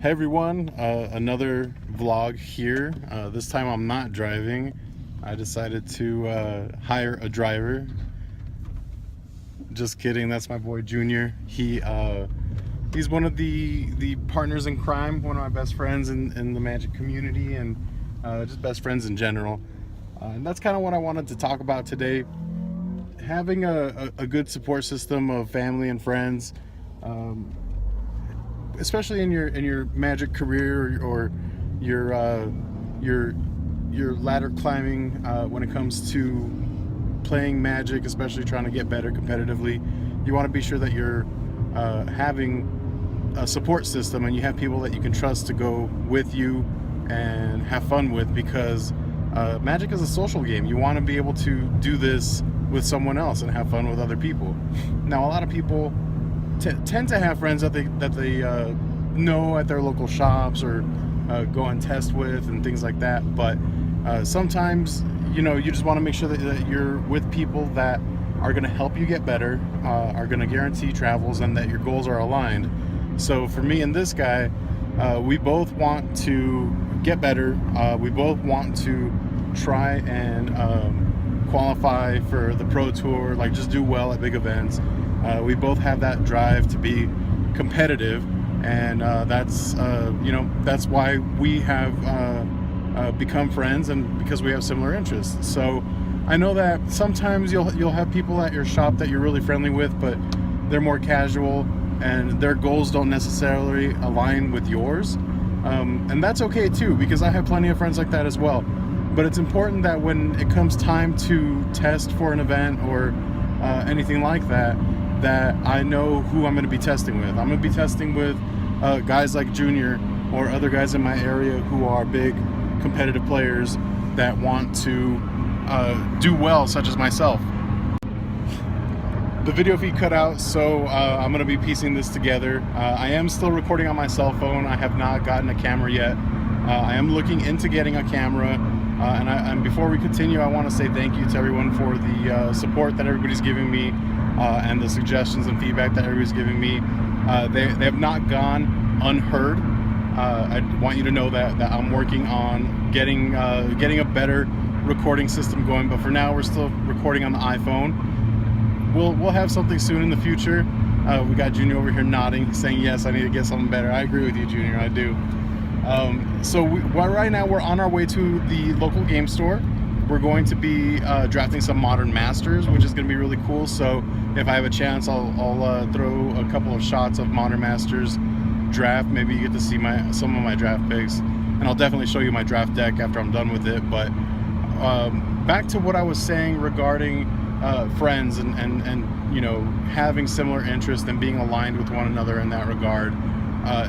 Hey everyone, another vlog here. This time I'm not driving. I decided to hire a driver. Just kidding, that's my boy Junior. He's one of the partners in crime, one of my best friends in the Magic community, and just best friends in general. And that's kind of what I wanted to talk about today. Having a good support system of family and friends, especially in your Magic career or your ladder climbing, when it comes to playing Magic, especially trying to get better competitively, you want to be sure that you're having a support system and you have people that you can trust to go with you and have fun with, because Magic is a social game. You want to be able to do this with someone else and have fun with other people. Now, a lot of people tend to have friends that they know at their local shops or go and test with and things like that, but sometimes you just want to make sure that you're with people that are going to help you get better, are going to guarantee travels, and that your goals are aligned. So for me and this guy, we both want to get better. We both want to try and qualify for the Pro Tour, like just do well at big events. We both have that drive to be competitive, and that's why we have become friends, and because we have similar interests. So I know that sometimes you'll have people at your shop that you're really friendly with, but they're more casual and their goals don't necessarily align with yours, and that's okay too, because I have plenty of friends like that as well. But it's important that when it comes time to test for an event or anything like that, that I know who I'm going to be testing with. I'm going to be testing with guys like Junior or other guys in my area who are big competitive players that want to do well, such as myself. The video feed cut out, so I'm going to be piecing this together. I am still recording on my cell phone. I have not gotten a camera yet. I am looking into getting a camera. And before we continue, I want to say thank you to everyone for the support that everybody's giving me, and the suggestions and feedback that everybody's giving me. They have not gone unheard. I want you to know that I'm working on getting a better recording system going, but for now we're still recording on the iPhone. We'll have something soon in the future. We got Junior over here nodding, saying yes, I need to get something better. I agree with you, Junior, I do. Right now we're on our way to the local game store. We're going to be drafting some Modern Masters, which is going to be really cool. So if I have a chance, I'll throw a couple of shots of Modern Masters draft. Maybe you get to see some of my draft picks, and I'll definitely show you my draft deck after I'm done with it. But back to what I was saying regarding friends and having similar interests and being aligned with one another in that regard.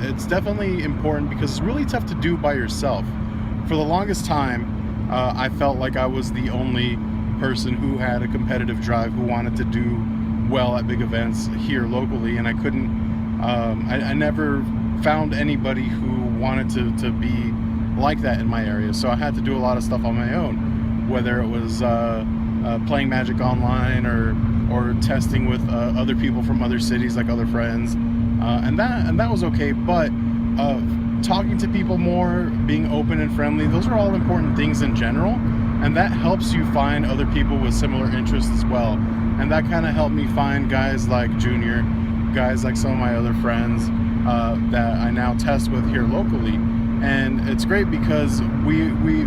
It's definitely important, because it's really tough to do by yourself. For the longest time, I felt like I was the only person who had a competitive drive, who wanted to do well at big events here locally, and I couldn't, I never found anybody who wanted to be like that in my area. So I had to do a lot of stuff on my own, whether it was playing Magic online or testing with other people from other cities, like other friends. And that was okay, but talking to people more, being open and friendly, those are all important things in general, and that helps you find other people with similar interests as well. And that kind of helped me find guys like Junior, guys like some of my other friends that I now test with here locally. And it's great because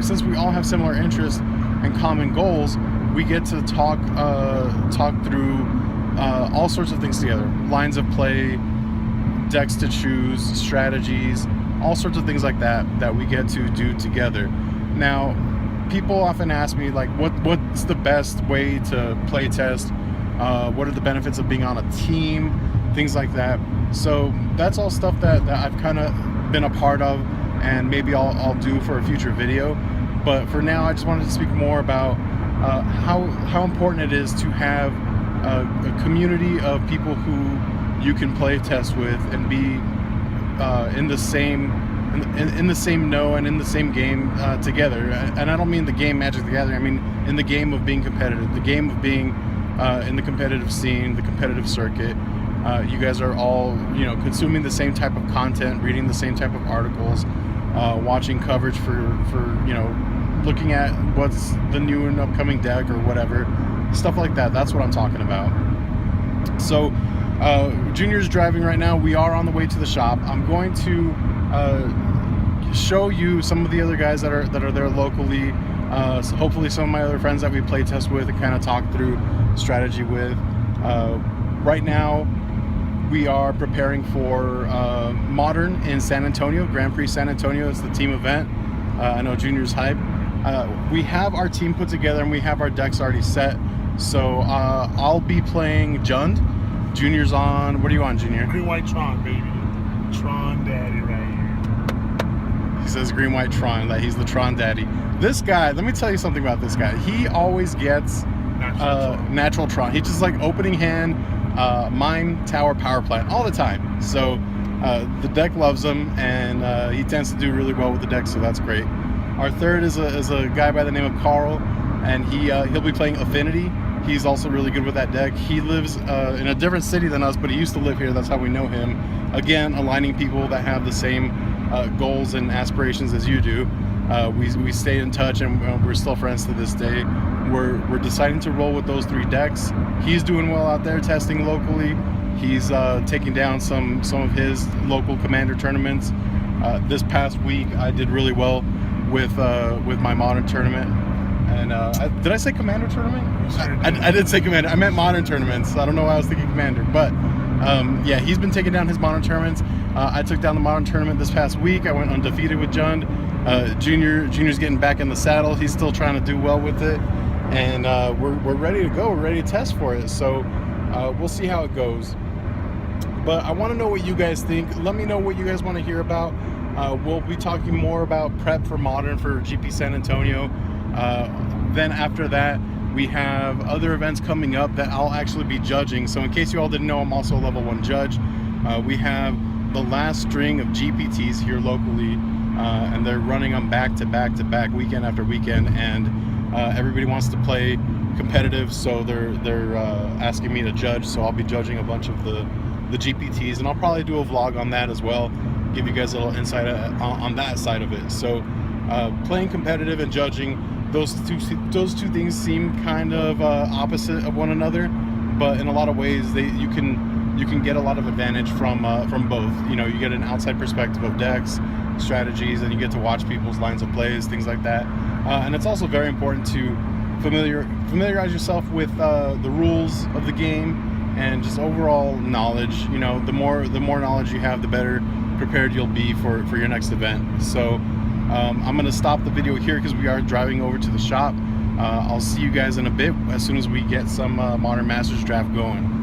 since we all have similar interests and common goals, we get to talk through all sorts of things together, lines of play, decks to choose, strategies, all sorts of things like that we get to do together. Now, people often ask me, like, what's the best way to play test? What are the benefits of being on a team? Things like that. So that's all stuff that I've kind of been a part of, and maybe I'll do for a future video. But for now, I just wanted to speak more about how important it is to have a community of people who you can play test with and be in the same know and in the same game together. And I don't mean the game Magic the Gathering. I mean in the game of being competitive, the game of being in the competitive scene, the competitive circuit. You guys are all, you know, consuming the same type of content, reading the same type of articles, watching coverage for you know, looking at what's the new and upcoming deck or whatever, stuff like that. That's what I'm talking about. So Junior's driving right now. We are on the way to the shop. I'm going to show you some of the other guys that are there locally. So hopefully some of my other friends that we play test with and kind of talk through strategy with. Right now we are preparing for Modern in San Antonio, Grand Prix San Antonio. It's the team event. I know Junior's hype. We have our team put together and we have our decks already set. So I'll be playing Jund. Junior's on, what are you on, Junior? Green White Tron, baby. Tron daddy right here. He says Green White Tron, that he's the Tron daddy. This guy, let me tell you something about this guy. He always gets natural Tron. He's just like opening hand, mine, tower, power plant all the time. So the deck loves him, and he tends to do really well with the deck, so that's great. Our third is a guy by the name of Carl, and he'll be playing Affinity. He's also really good with that deck. He lives in a different city than us, but he used to live here. That's how we know him. Again, aligning people that have the same goals and aspirations as you do. We stay in touch, and we're still friends to this day. We're deciding to roll with those 3 decks. He's doing well out there testing locally. He's taking down some of his local Commander tournaments. This past week, I did really well with my Modern tournament. And did I say Commander tournament? I did say Commander. I meant Modern tournaments. I don't know why I was thinking Commander, but yeah, he's been taking down his Modern tournaments. I took down the Modern tournament this past week. I went undefeated with Jund. Junior's getting back in the saddle. He's still trying to do well with it, and we're ready to go. We're ready to test for it. So we'll see how it goes. But I want to know what you guys think. Let me know what you guys want to hear about. We'll be talking more about prep for Modern for GP San Antonio. Then after that, we have other events coming up that I'll actually be judging. So in case you all didn't know, I'm also a level 1 judge. We have the last string of GPTs here locally, and they're running them back to back to back, weekend after weekend, and everybody wants to play competitive, so they're asking me to judge. So I'll be judging a bunch of the GPTs, and I'll probably do a vlog on that as well, give you guys a little insight on that side of it. So playing competitive and judging, those two things seem kind of opposite of one another, but in a lot of ways you can get a lot of advantage from both. You know, you get an outside perspective of decks, strategies, and you get to watch people's lines of plays, things like that. And it's also very important to familiarize yourself with the rules of the game and just overall knowledge. You know, the more knowledge you have, the better prepared you'll be for your next event. So I'm going to stop the video here because we are driving over to the shop. I'll see you guys in a bit as soon as we get some Modern Masters draft going.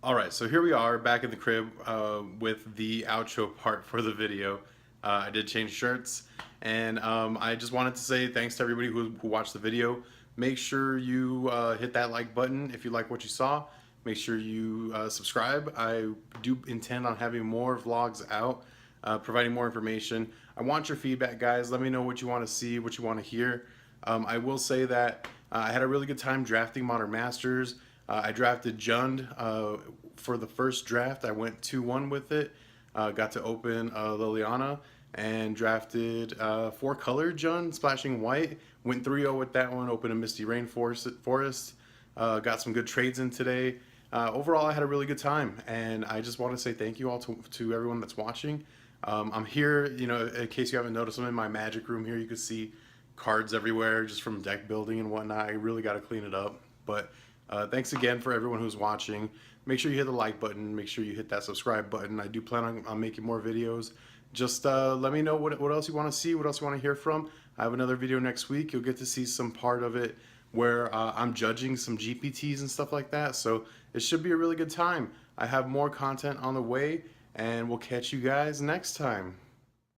All right, so here we are back in the crib with the outro part for the video. I did change shirts, and I just wanted to say thanks to everybody who watched the video. Make sure you hit that like button if you like what you saw. Make sure you subscribe. I do intend on having more vlogs out, providing more information. I want your feedback, guys. Let me know what you want to see, what you want to hear. I will say that I had a really good time drafting Modern Masters. I drafted Jund for the first draft. I went 2-1 with it. Got to open Liliana and drafted 4-color Jund, splashing white. Went 3-0 with that one. Opened a Misty Rainforest. Got some good trades in today. Overall, I had a really good time, and I just want to say thank you all to everyone that's watching. I'm here, you know, in case you haven't noticed, I'm in my magic room here. You can see cards everywhere just from deck building and whatnot. I really got to clean it up, but thanks again for everyone who's watching. Make sure you hit the like button. Make sure you hit that subscribe button. I do plan on making more videos. Just let me know what else you want to see, what else you want to hear from. I have another video next week. You'll get to see some part of it where I'm judging some GPTs and stuff like that. So it should be a really good time. I have more content on the way, and we'll catch you guys next time.